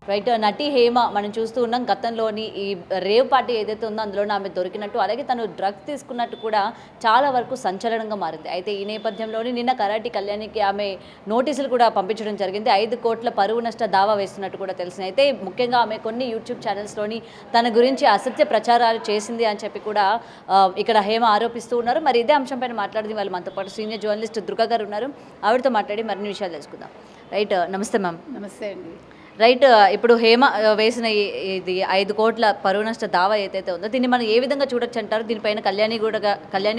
Right. నటి హేమ మనం చూస్తూ ఉన్నాం. గతంలోని ఈ రేవ్ పార్టీ ఏదైతే ఉందో అందులోనే ఆమె దొరికినట్టు, అలాగే తను డ్రగ్స్ తీసుకున్నట్టు కూడా చాలా వరకు సంచలనంగా మారింది. అయితే ఈ నేపథ్యంలోని నిన్న కరాటి కళ్యాణికి ఆమె నోటీసులు కూడా పంపించడం జరిగింది. 5 కోట్ల పరువు నష్ట దావా వేస్తున్నట్టు కూడా తెలిసింది. అయితే ముఖ్యంగా ఆమె కొన్ని యూట్యూబ్ ఛానల్స్‌లోని తన గురించి అసత్య ప్రచారాలు చేసింది అని చెప్పి కూడా ఇక్కడ హేమ ఆరోపిస్తూ ఉన్నారు. మరి ఇదే అంశం పైన మాట్లాడింది వాళ్ళు మనతో పాటు సీనియర్ జర్నలిస్ట్ దుర్గా గారు ఉన్నారు. ఆవిడతో మాట్లాడి మరిన్ని విషయాలు తెలుసుకుందాం. రైట్. నమస్తే మ్యామ్. నమస్తే అండి. రైట్. ఇప్పుడు హేమ వేసిన ఇది 5 కోట్ల పరువు నష్ట దావా ఏదైతే ఉందో దీన్ని మనం ఏ విధంగా చూడొచ్చు అంటారు? దీనిపైన కళ్యాణి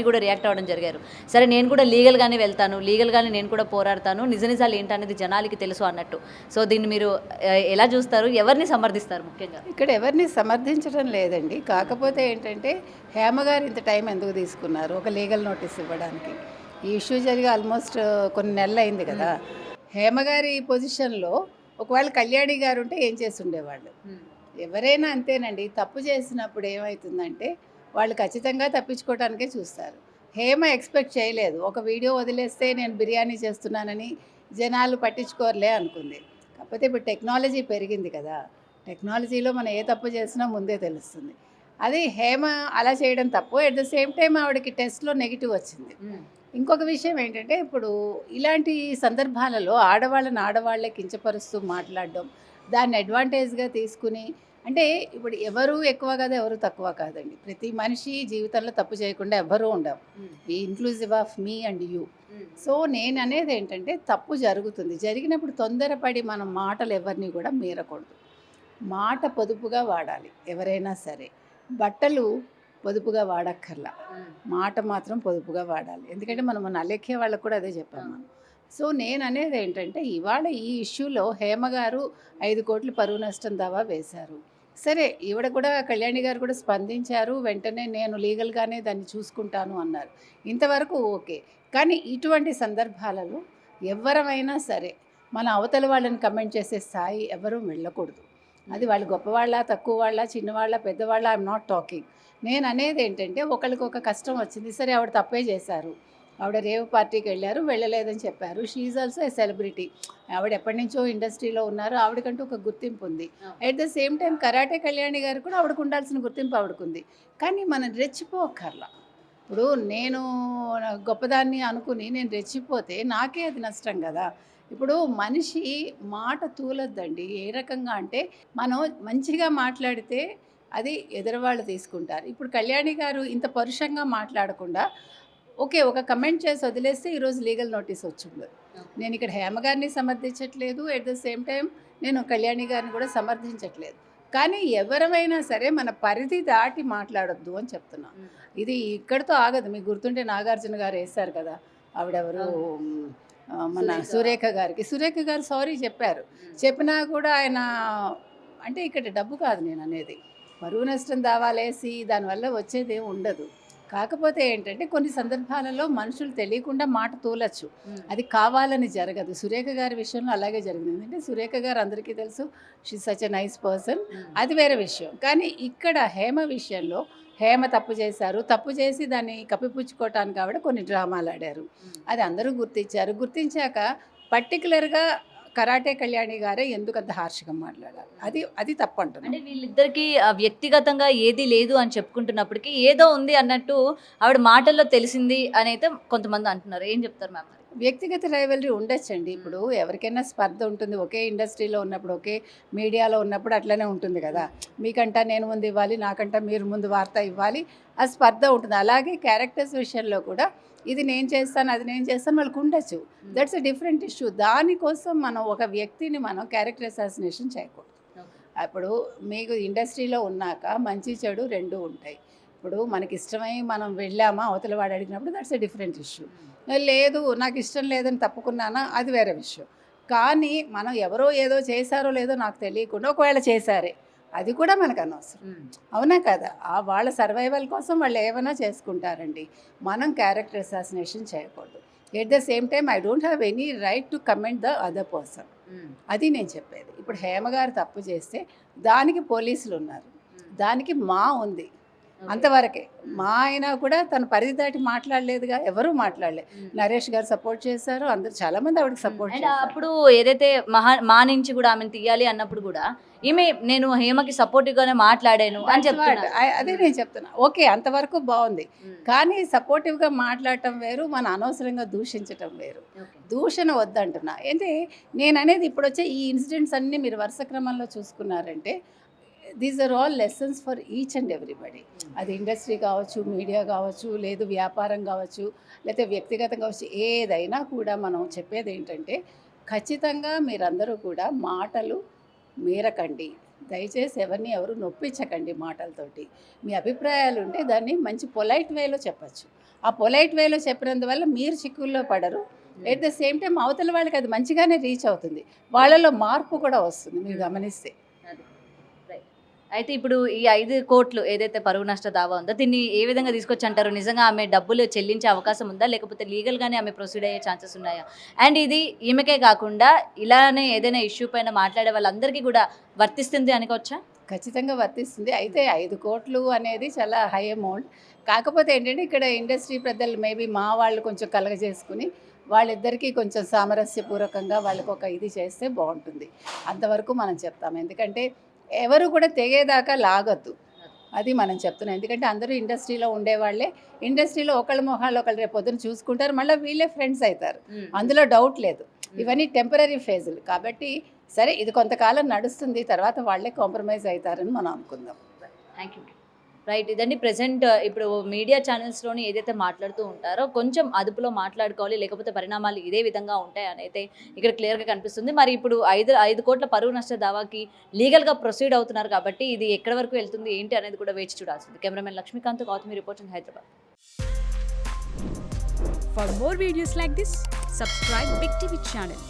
కూడా రియాక్ట్ అవ్వడం జరిగారు. సరే, నేను కూడా లీగల్గానే వెళ్తాను, లీగల్గానే నేను కూడా పోరాడతాను, నిజాలు ఏంటనేది జనాలకి తెలుసు అన్నట్టు. సో దీన్ని మీరు ఎలా చూస్తారు? ఎవరిని సమర్థిస్తారు ముఖ్యంగా? ఇక్కడ ఎవరిని సమర్థించడం లేదండి. కాకపోతే ఏంటంటే హేమ గారు ఇంత టైం ఎందుకు తీసుకున్నారు ఒక లీగల్ నోటీస్ ఇవ్వడానికి? ఈ ఇష్యూ జరిగి ఆల్మోస్ట్ కొన్ని నెలలు అయింది కదా. హేమ గారి పొజిషన్లో ఒకవేళ కళ్యాణి గారు ఉంటే ఏం చేసి ఉండేవాళ్ళు? ఎవరైనా అంతేనండి. తప్పు చేసినప్పుడు ఏమవుతుందంటే వాళ్ళు ఖచ్చితంగా తప్పించుకోవడానికే చూస్తారు. హేమ ఎక్స్పెక్ట్ చేయలేదు. ఒక వీడియో వదిలేస్తే నేను బిర్యానీ చేస్తున్నానని జనాలు పట్టించుకోరులే అనుకుంది. కాకపోతే ఇప్పుడు టెక్నాలజీ పెరిగింది కదా. టెక్నాలజీలో మనం ఏ తప్పు చేసినా ముందే తెలుస్తుంది. అది హేమ అలా చేయడం తప్పు. ఎట్ ద సేమ్ టైం ఆవిడకి టెస్ట్లో నెగిటివ్ వచ్చింది. ఇంకొక విషయం ఏంటంటే ఇప్పుడు ఇలాంటి సందర్భాలలో ఆడవాళ్ళే కించపరుస్తూ మాట్లాడడం, దాన్ని అడ్వాంటేజ్గా తీసుకుని, అంటే ఇప్పుడు ఎవరు ఎక్కువ కాదు, ఎవరు తక్కువ కాదండి. ప్రతి మనిషి జీవితంలో తప్పు చేయకుండా ఎవరూ ఉండవు. ఈ inclusive of me and you. So నేను అనేది ఏంటంటే తప్పు జరుగుతుంది. జరిగినప్పుడు తొందరపడి మనం మాటలు ఎవరిని కూడా మీరకూడదు. మాట పొదుపుగా వాడాలి ఎవరైనా సరే. బట్టలు పొదుపుగా వాడక్కర్లా, మాట మాత్రం పొదుపుగా వాడాలి. ఎందుకంటే మనం అలేఖ్య వాళ్ళకు కూడా అదే చెప్పాము మనం. సో నేను అనేది ఏంటంటే ఇవాళ ఈ ఇష్యూలో హేమ గారు 5 కోట్ల పరువు నష్టం దావా వేశారు. సరే, ఈవిడ కూడా కళ్యాణి గారు కూడా స్పందించారు. వెంటనే నేను లీగల్గానే దాన్ని చూసుకుంటాను అన్నారు. ఇంతవరకు ఓకే. కానీ ఇటువంటి సందర్భాలలో ఎవరమైనా సరే మన అవతల వాళ్ళని కమెంట్ చేసే స్థాయి ఎవరూ వెళ్ళకూడదు. అది వాళ్ళు గొప్పవాళ్ళ, తక్కువ వాళ్ళ, చిన్నవాళ్ళ, పెద్దవాళ్ళ, ఐఎమ్ నాట్ టాకింగ్. నేను అనేది ఏంటంటే ఒకరికి ఒక కష్టం వచ్చింది. సరే, ఆవిడ తప్పే చేశారు. ఆవిడ రేవ్ పార్టీకి వెళ్ళారు, వెళ్ళలేదని చెప్పారు. She is also a celebrity. ఆవిడ ఎప్పటి నుంచో ఇండస్ట్రీలో ఉన్నారు. ఆవిడకంటూ ఒక గుర్తింపు ఉంది. At the same time karate Kalyani గారు కూడా ఆవిడకు ఉండాల్సిన గుర్తింపు ఆవిడకుంది. కానీ మనం రెచ్చిపోకర్లా. ఇప్పుడు నేను గొప్పదాన్ని అనుకుని నేను రెచ్చిపోతే నాకే అది నష్టం కదా. ఇప్పుడు మనిషి మాట తూలొద్దండి. ఏ రకంగా అంటే మనం మంచిగా మాట్లాడితే అది ఎదురువాళ్ళు తీసుకుంటారు. ఇప్పుడు కళ్యాణి గారు ఇంత పరుషంగా మాట్లాడకుండా ఓకే, ఒక కమెంట్ చేసి వదిలేస్తే ఈరోజు లీగల్ నోటీస్ వచ్చింది. నేను ఇక్కడ హేమ గారిని సమర్థించట్లేదు, ఎట్ ద సేమ్ టైం నేను కళ్యాణి గారిని కూడా సమర్థించట్లేదు. కానీ ఎవరైనా సరే మన పరిధి దాటి మాట్లాడొద్దు అని చెప్తున్నాను. ఇది ఇక్కడితో ఆగదు. మీకు గుర్తుంటే నాగార్జున గారు వేశారు కదా, ఆవిడెవరు, మన సురేఖ గారు సారీ చెప్పారు. చెప్పినా కూడా ఆయన అంటే ఇక్కడ డబ్బు కాదు నేను అనేది, పరువు నష్టం దావాలేసి దానివల్ల వచ్చేది ఏమి ఉండదు. కాకపోతే ఏంటంటే కొన్ని సందర్భాలలో మనుషులు తెలియకుండా మాట తూలచ్చు. అది కావాలని జరగదు. సురేఖ గారి విషయంలో అలాగే జరిగింది. అంటే సురేఖ గారు అందరికీ తెలుసు, she such a nice person, అది వేరే విషయం. కానీ ఇక్కడ హేమ విషయంలో హేమ తప్పు చేశారు. తప్పు చేసి దాన్ని కప్పిపుచ్చుకోవటానికి ఆవిడ కొన్ని డ్రామాలు ఆడారు. అది అందరూ గుర్తించారు. గుర్తించాక పర్టికులర్గా కరాటే కళ్యాణి గారే ఎందుకు అంత హార్ష్గా మాట్లాడాలి? అది తప్పు అంటున్నాను. అంటే వీళ్ళిద్దరికీ వ్యక్తిగతంగా ఏది లేదు అని చెప్పుకుంటున్నప్పటికీ ఏదో ఉంది అన్నట్టు ఆవిడ మాటల్లో తెలిసింది అని అయితే కొంతమంది అంటున్నారు. ఏం చెప్తారు మ్యామ్? వ్యక్తిగత రైవలరీ ఉండొచ్చండి. ఇప్పుడు ఎవరికైనా స్పర్ధ ఉంటుంది. ఒకే ఇండస్ట్రీలో ఉన్నప్పుడు, ఒకే మీడియాలో ఉన్నప్పుడు అట్లనే ఉంటుంది కదా. మీకంటా నేను ముందు ఇవ్వాలి, నాకంటా మీరు ముందు వార్త ఇవ్వాలి, ఆ స్పర్ధ ఉంటుంది. అలాగే క్యారెక్టర్స్ విషయంలో కూడా ఇది నేను చేస్తాను, అది నేను చేస్తాను, వాళ్ళకు ఉండొచ్చు. That's a different issue. దానికోసం మనం ఒక వ్యక్తిని మనం క్యారెక్టర్ అసాసినేషన్ చేయకూడదు. అప్పుడు మీకు ఇండస్ట్రీలో ఉన్నాక మంచి చెడు రెండూ ఉంటాయి. ఇప్పుడు మనకి ఇష్టమై మనం వెళ్ళామా, అవతల వాడు అడిగినప్పుడు దట్స్ ఎ డిఫరెంట్ ఇష్యూ. లేదు, నాకు ఇష్టం లేదని తప్పుకున్నానా, అది వేరే విషయం. కానీ మనం ఎవరో ఏదో చేశారో లేదో నాకు తెలియకుండా ఒకవేళ చేశారే, అది కూడా మనకు అనవసరం. అవునా కదా? వాళ్ళ సర్వైవల్ కోసం వాళ్ళు ఏమైనా చేసుకుంటారండి. మనం క్యారెక్టర్ అసాసినేషన్ చేయకూడదు. At the same time I don't have any right to comment the other person. అది నేను చెప్పేది. ఇప్పుడు హేమ గారు తప్పు చేస్తే దానికి పోలీసులు ఉన్నారు, దానికి మా ఉంది. అంతవరకే. మా ఆయన కూడా తన పరిధి దాటి మాట్లాడలేదుగా, ఎవరూ మాట్లాడలేదు. నరేష్ గారు సపోర్ట్ చేశారు, అందరు చాలామంది ఆవిడకి సపోర్ట్ అండ్ చేశారు. అప్పుడు ఏదైతే మా నుంచి కూడా ఆమెను తీయాలి అన్నప్పుడు కూడా ఈమె నేను హేమకి సపోర్టివ్ గానే మాట్లాడాను అని చెప్తున్నారు. అదే నేను చెప్తున్నా. ఓకే, అంతవరకు బాగుంది. కానీ సపోర్టివ్గా మాట్లాడటం వేరు, మన అనవసరంగా దూషించటం వేరు. దూషణ వద్దంటున్నా. అంటే నేను అనేది ఇప్పుడు వచ్చే ఈ ఇన్సిడెంట్స్ అన్నీ మీరు వరుస క్రమంలో చూసుకున్నారంటే these are all lessons for each and everybody. అది ఇండస్ట్రీ కావచ్చు, మీడియా కావచ్చు, లేదు వ్యాపారం కావచ్చు, లేకపోతే వ్యక్తిగతం కావచ్చు, ఏదైనా కూడా మనం చెప్పేది ఏంటంటే ఖచ్చితంగా మీరందరూ కూడా మాటలు మీరకండి. దయచేసి ఎవరు నొప్పించకండి మాటలతోటి. మీ అభిప్రాయాలు ఉంటే దాన్ని మంచి పొలైట్ వేలో చెప్పచ్చు. ఆ పొలైట్ వేలో చెప్పినందువల్ల మీరు చిక్కుల్లో పడరు. ఎట్ ద సేమ్ టైం అవతల వాళ్ళకి అది మంచిగానే రీచ్ అవుతుంది, వాళ్ళలో మార్పు కూడా వస్తుంది మీరు గమనిస్తే. అయితే ఇప్పుడు ఈ 5 కోట్లు ఏదైతే పరువు నష్ట దావా ఉందో దీన్ని ఏ విధంగా తీసుకొచ్చి అంటారు? నిజంగా ఆమె డబ్బులు చెల్లించే అవకాశం ఉందా, లేకపోతే లీగల్గానే ఆమె ప్రొసీడ్ అయ్యే ఛాన్సెస్ ఉన్నాయా? అండ్ ఇది ఈమెకే కాకుండా ఇలానే ఏదైనా ఇష్యూ పైన మాట్లాడే వాళ్ళందరికీ కూడా వర్తిస్తుంది అనుకోవచ్చా? ఖచ్చితంగా వర్తిస్తుంది. అయితే 5 కోట్లు అనేది చాలా హై అమౌంట్. కాకపోతే ఏంటంటే ఇక్కడ ఇండస్ట్రీ పెద్దలు మేబీ మా వాళ్ళు కొంచెం కలగజేసుకుని వాళ్ళిద్దరికీ కొంచెం సామరస్యపూర్వకంగా వాళ్ళకి ఒక ఇది చేస్తే బాగుంటుంది. అంతవరకు మనం చెప్తాం. ఎందుకంటే ఎవరు కూడా తెగేదాకా లాగొద్దు, అది మనం చెప్తున్నాం. ఎందుకంటే అందరూ ఇండస్ట్రీలో ఉండేవాళ్ళే. ఇండస్ట్రీలో ఒకళ్ళ మొహాలు ఒకళ్ళు రేపు పొద్దున చూసుకుంటారు, మళ్ళీ వీళ్ళే ఫ్రెండ్స్ అవుతారు, అందులో డౌట్ లేదు. ఇవన్నీ టెంపరీ ఫేజులు కాబట్టి సరే ఇది కొంతకాలం నడుస్తుంది, తర్వాత వాళ్ళే కాంప్రమైజ్ అవుతారని మనం అనుకుందాం. Thank you. రైట్, ఇదండి ప్రజెంట్ ఇప్పుడు మీడియా ఛానల్స్లోని ఏదైతే మాట్లాడుతూ ఉంటారో కొంచెం అదుపులో మాట్లాడుకోవాలి, లేకపోతే పరిణామాలు ఇదే విధంగా ఉంటాయి అని అయితే ఇక్కడ క్లియర్గా కనిపిస్తుంది. మరి ఇప్పుడు 5 కోట్ల పరువు నష్ట దావాకి లీగల్గా ప్రొసీడ్ అవుతున్నారు కాబట్టి ఇది ఎక్కడి వరకు వెళ్తుంది ఏంటి అనేది కూడా వేచి చూడాల్సింది. Cameraman Lakshmikant, Gautami report in Hyderabad. For more videos like this, subscribe Big TV channel.